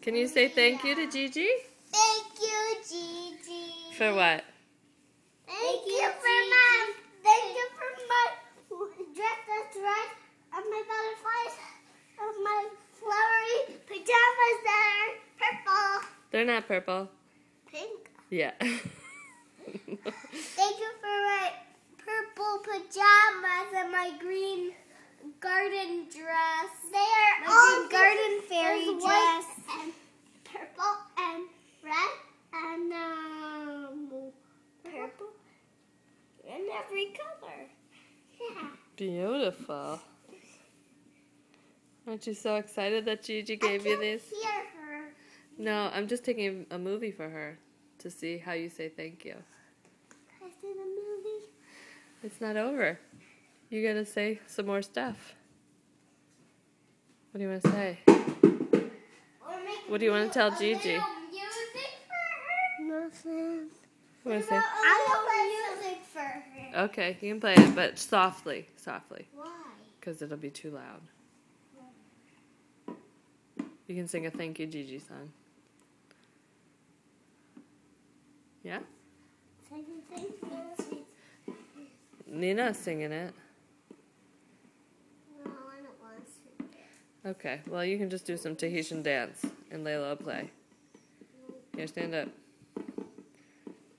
Can you say thank you to Gigi? Thank you, Gigi. For what? Thank you for my dress that's red and my butterflies and my flowery pajamas that are purple. They're not purple. Pink. Yeah. Thank you for my purple pajamas and my green garden dress. They are my all garden fairy dress. And purple and red and purple and every color. Yeah. Beautiful. Aren't you so excited that Gigi gave you these? I can't hear her. No, I'm just taking a movie for her to see how you say thank you. Can I see the movie? It's not over. You gotta say some more stuff. What do you want to say? What do you want to tell Gigi? Nothing. What do you want to say? I want music for her. Okay, you can play it, but softly. Softly. Why? Because it'll be too loud. You can sing a Thank You Gigi song. Yeah? Nina's singing it. No, I don't want to sing it. Okay, well you can just do some Tahitian dance and Layla will play. Here, stand up.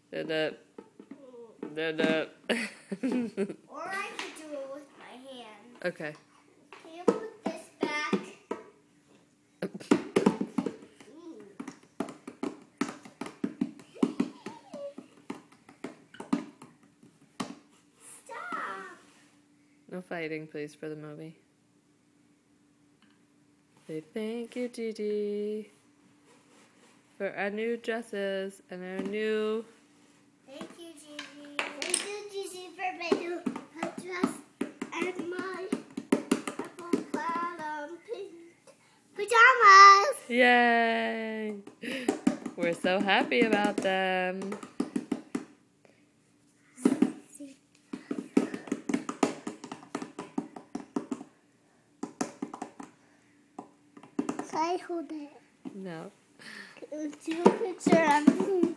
Stand up. Stand up. Or I could do it with my hands. Okay. Can you put this back? Stop. No fighting, please, for the movie. Say thank you, Gigi, for our new dresses and our new... Thank you, Gigi. Thank you, Gigi, for my new dress and my purple plaid pink pajamas. Yay! We're so happy about them. Can I hold it? No. Do a picture of me.